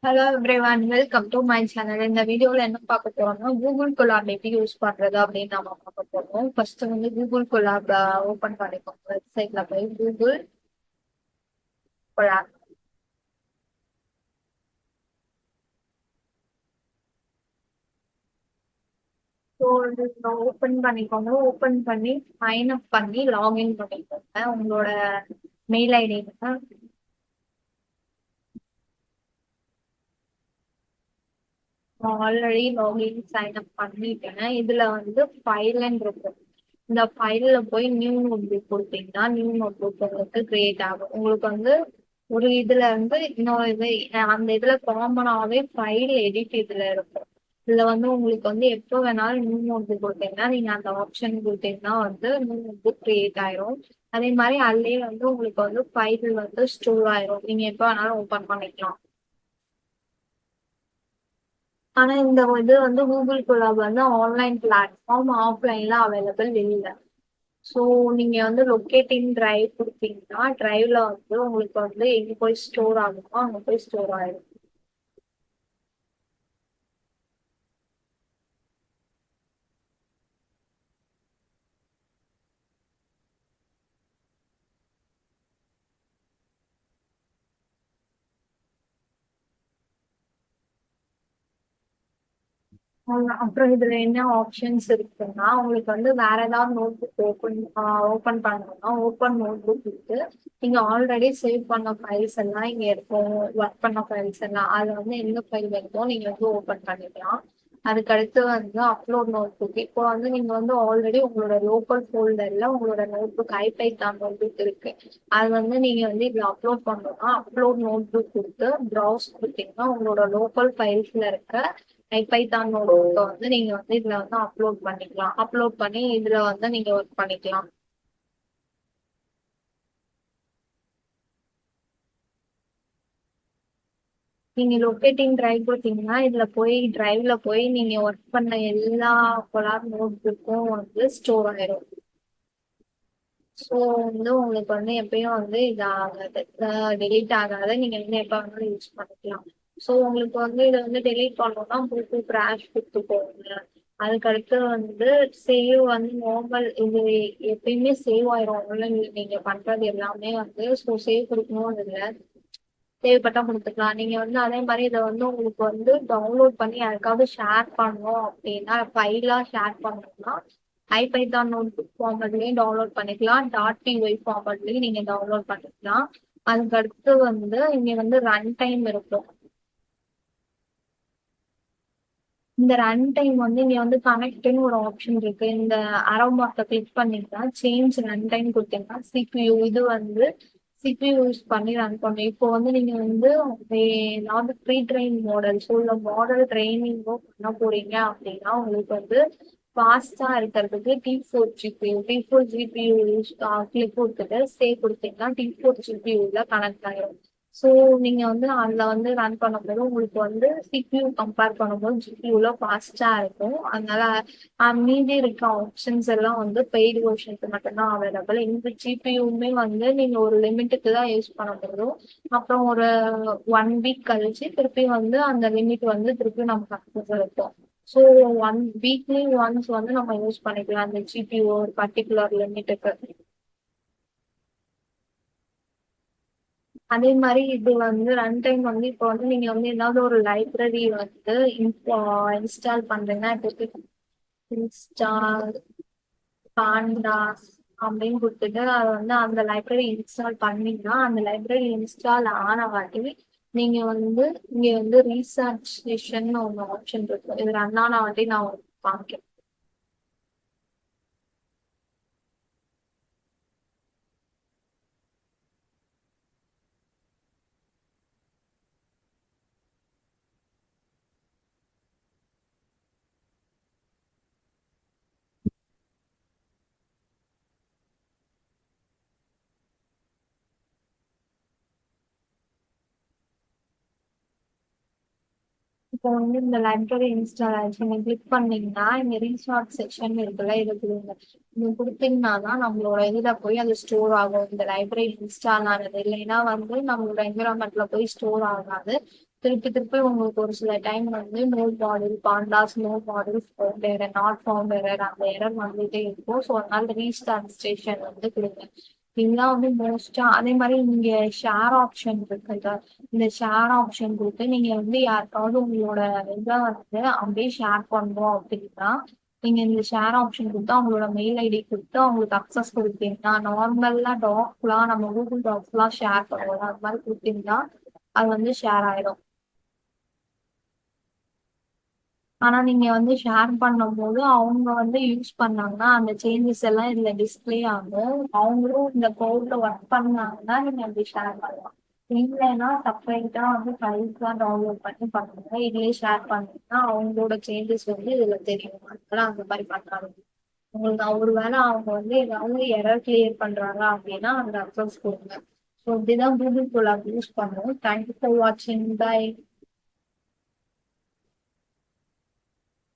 Hello everyone, welcome to my channel. இந்த வீடியோல என்ன பார்க்க போறோம்னா கூகுள் கொலாப் எப்படி யூஸ் பண்றது அப்படின்னு நம்ம பார்க்க போறோம். ஃபர்ஸ்ட் வந்து கூகுள் கொலாப் ஓபன் பண்ணிக்கோங்க. வெப்சைட்ல போய் கூகுள் கொலாப் ஓபன் பண்ணிக்கோங்க. ஓபன் பண்ணி சைன் அப் பண்ணி லாகின் பண்ணிக்கோங்க உங்களோட mail ID. Already login sign up பண்ணிட்டேன். இதுல வந்து ஃபைல்னு இருக்கு. இந்த ஃபைல்ல போய் நியூ நோட்புக் கொடுத்தீங்கன்னா நியூ நோட்புக் உங்களுக்கு கிரியேட் ஆகும். உங்களுக்கு வந்து ஒரு இதுல இருந்து இன்னொரு இது அந்த இதுல காமனாவே ஃபைல் எடிட் இதுல இருக்கும். இதுல வந்து உங்களுக்கு வந்து எப்போ வேணாலும் நியூ நோட்புக் கொடுத்தீங்கன்னா நீங்க அந்த ஆப்ஷன் கொடுத்தீங்கன்னா வந்து நியூ நோட்புக் கிரியேட் ஆயிரும். அதே மாதிரி அதுலயே வந்து உங்களுக்கு வந்து ஃபைல் வந்து ஸ்டோர் ஆயிரும். நீங்க எப்போ வேணாலும் ஓபன் பண்ணிக்கலாம். ஆனா இந்த இது வந்து கூகுள் கொலாப் வந்து ஆன்லைன் பிளாட்ஃபார்ம், ஆஃப்லைன்ல அவைலபிள் இல்ல. ஸோ நீங்க வந்து லொக்கேட்டிங் டிரைவ் கொடுத்தீங்கன்னா டிரைவ்ல வந்து உங்களுக்கு வந்து எங்க போய் ஸ்டோர் ஆகுமோ அங்க போய் ஸ்டோர் ஆயிடும். அப்புறம் இதுல என்ன ஆப்ஷன்ஸ் இருக்குன்னா உங்களுக்கு வந்து வேற ஏதாவது நோட் புக் ஓபன் பண்ணணும்னா ஓப்பன் நோட் புக் இருக்கு. நீங்க ஆல்ரெடி சேவ் பண்ண ஃபைல்ஸ் எல்லாம் இங்க இருக்கும். ஒர்க் பண்ண ஃபைல்ஸ் எல்லாம் அதுல வந்து எந்த ஃபைல் வேணுமோ நீங்க வந்து ஓபன் பண்ணிக்கலாம். அதுக்கடுத்து வந்து அப்லோட் நோட் புக். இப்போ வந்து நீங்க வந்து ஆல்ரெடி உங்களோட லோக்கல் ஃபோல்டர்ல உங்களோட நோட் புக் ஐபைத்தான் நோட் புக் இருக்கு. அது வந்து நீங்க வந்து இதுல அப்லோட் பண்ணணும்னா அப்லோட் நோட் புக் கொடுத்து ப்ரௌஸ் கொடுத்தீங்கன்னா உங்களோட லோக்கல் ஃபைல்ஸ்ல இருக்க பைத்தானோட வந்து நீங்க வந்து இதுல வந்து அப்லோட் பண்ணிக்கலாம். அப்லோட் பண்ணி இதுல வந்து நீங்க ஒர்க் பண்ணிக்கலாம். நீங்க லொக்கேட்டிங் டிரைவ் கொடுத்தீங்கன்னா இதுல போய் டிரைவ்ல போய் நீங்க ஒர்க் பண்ண எல்லா கொலாப் நோட் புக்கும் வந்து ஸ்டோர் ஆயிடும். ஸோ வந்து உங்களுக்கு வந்து எப்பயும் வந்து இது ஆகாது, டெலீட் ஆகாது. நீங்க வந்து எப்ப வேணாலும் யூஸ் பண்ணிக்கலாம். ஸோ உங்களுக்கு வந்து இதை வந்து டெலீட் பண்ணணும்னா ப்ளூடூத் கிராஷ் கொடுத்து போங்க. அதுக்கடுத்து வந்து சேவ் வந்து நார்மல் இது எப்பயுமே சேவ் ஆயிரும். நீங்க பண்றது எல்லாமே வந்து ஸோ சேவ் கொடுக்கணும்னு இல்லை, தேவைப்பட்டா கொடுத்துக்கலாம். நீங்க வந்து அதே மாதிரி இதை வந்து உங்களுக்கு வந்து டவுன்லோட் பண்ணி யாருக்காவது ஷேர் பண்ணணும் அப்படின்னா ஃபைலா ஷேர் பண்ணணும்னா ஐபைத்தான் நோட்புக் ஃபார்மட்லயும் டவுன்லோட் பண்ணிக்கலாம். .py ஃபார்மட்லயும் நீங்க டவுன்லோட் பண்ணிக்கலாம். அதுக்கு அடுத்து வந்து இங்க வந்து ரன் டைம் இருக்கும். இந்த ரன் டைம் வந்து இங்க வந்து கனெக்ட்னு ஒரு ஆப்ஷன் இருக்கு. இந்த அரோ மார்க்கை கிளிக் பண்ணீங்கன்னா சேஞ்ச் ரன் டைம் கொடுத்தீங்கன்னா சிபியூ இது வந்து சிபியூ யூஸ் பண்ணி ரன் பண்ணும். இப்போ வந்து நீங்க வந்து ஏதாவது ப்ரீ ட்ரெயின் மாடல் இல்ல மாடல் ட்ரைனிங்கோ பண்ண போறீங்க அப்படின்னா உங்களுக்கு வந்து ஃபாஸ்டா இருக்கிறதுக்கு T4 GPU யூஸ் கிளிக் கொடுத்துட்டு சேவ் கொடுத்தீங்கன்னா T4 GPU கனெக்ட் ஆயிடும். ஸோ நீங்க வந்து அதுல வந்து ரன் பண்ணும்போது உங்களுக்கு வந்து சிபியூ கம்பேர் பண்ணும்போது ஜிபியூல ஃபாஸ்டா இருக்கும். அதனால மீதி இருக்க ஆப்ஷன்ஸ் எல்லாம் வந்து பெய்டு வெர்ஷனுக்கு மட்டும்தான் அவைலபிள். இந்த ஜிபியூமே வந்து நீங்க ஒரு லிமிட்டுக்கு தான் யூஸ் பண்ண முடியும். அப்புறம் ஒரு 1 வீக் கழிச்சு திருப்பி வந்து அந்த லிமிட் வந்து திருப்பி நமக்கு இருக்கும். ஸோ 1 வீக்லி ஒன்ஸ் வந்து நம்ம யூஸ் பண்ணிக்கலாம் அந்த ஜிபியூ ஒரு பர்டிகுலர் லிமிட்டுக்கு. அதே மாதிரி இது வந்து ரன் டைம் வந்து இப்போ வந்து நீங்க வந்து ஏதாவது ஒரு லைப்ரரி வந்து இன்ஸ்டால் பண்றீங்கன்னா இப்போ இன்ஸ்டால் பாண்டாஸ் அப்படின்னு கொடுத்துட்டு அதை வந்து அந்த லைப்ரரி இன்ஸ்டால் பண்ணீங்கன்னா அந்த லைப்ரரி இன்ஸ்டால் ஆன வாட்டி நீங்க வந்து இங்க வந்து ரீசர்ச் செஷன் ஒன்று ஆப்ஷன் இருக்கு. இது ரன் ஆன வாட்டி நான் உங்களுக்கு காமிக்கிறேன். இப்போ வந்து இந்த லைப்ரரி இன்ஸ்டால் ஆச்சு நீங்க கிளிக் பண்ணீங்கன்னா இங்க ரீசார்ட் செக்ஷன் இருக்குல்ல, இது கொடுங்க. இது கொடுத்தீங்கன்னா தான் நம்மளோட இதுல போய் அது ஸ்டோர் ஆகும். இந்த லைப்ரரி இன்ஸ்டால் ஆனது இல்லைன்னா வந்து நம்மளோட என்விரான்மெண்ட்ல போய் ஸ்டோர் ஆகாது. திருப்பி திருப்பி உங்களுக்கு ஒரு சில டைம் வந்து no module pandas no module found error not found error அந்த எரர் வந்துட்டே இருக்கும். ஸோ அதனால ரீஸ்டார்ட் ஸ்டேஷன் வந்து கொடுங்க. இதெல்லாம் வந்து மோஸ்டா அதே மாதிரி நீங்க ஷேர் ஆப்ஷன் இருக்குல்ல, இந்த ஷேர் ஆப்ஷன் கொடுத்து நீங்க வந்து யாருக்காவது உங்களோட இதை வந்து அப்படியே ஷேர் பண்றோம் அப்படின்னா நீங்க இந்த ஷேர் ஆப்ஷன் கொடுத்து அவங்களோட மெயில் ஐடி கொடுத்து அவங்களுக்கு அக்சஸ் கொடுத்தீங்கன்னா நார்மலா டாக்லாம் நம்ம கூகுள் டாக்ஸ்லாம் ஷேர் பண்ணுவோம் அது மாதிரி கொடுத்தீங்கன்னா அது வந்து ஷேர் ஆயிடும். ஆனா நீங்க வந்து ஷேர் பண்ணும்போது அவங்க வந்து யூஸ் பண்ணாங்கன்னா அந்த சேஞ்சஸ் எல்லாம் இதுல டிஸ்பிளே ஆகும். அவங்களும் இந்த கோட்ல ஒர்க் பண்ணாங்கன்னா நீங்க அப்படி ஷேர் பண்ணலாம். இல்லைன்னா செப்பரேட்டா வந்து ஃபைல்ஸ் தான் டவுன்லோட் பண்ணி பண்ணுங்க. இதுலயே ஷேர் பண்ணீங்கன்னா அவங்களோட சேஞ்சஸ் வந்து இதுல தெரியும். அதனால அந்த மாதிரி பண்றாங்க. உங்களுக்கு ஒரு வேளை அவங்க வந்து ஏதாவது எரர் கிளியர் பண்றாங்க அப்படின்னா அந்த அக்சஸ் கொடுங்க. ஸோ இப்படிதான் கூகுள் கோலாப் யூஸ் பண்ணுவோம். தேங்க்யூ ஃபார் வாட்சிங். பை.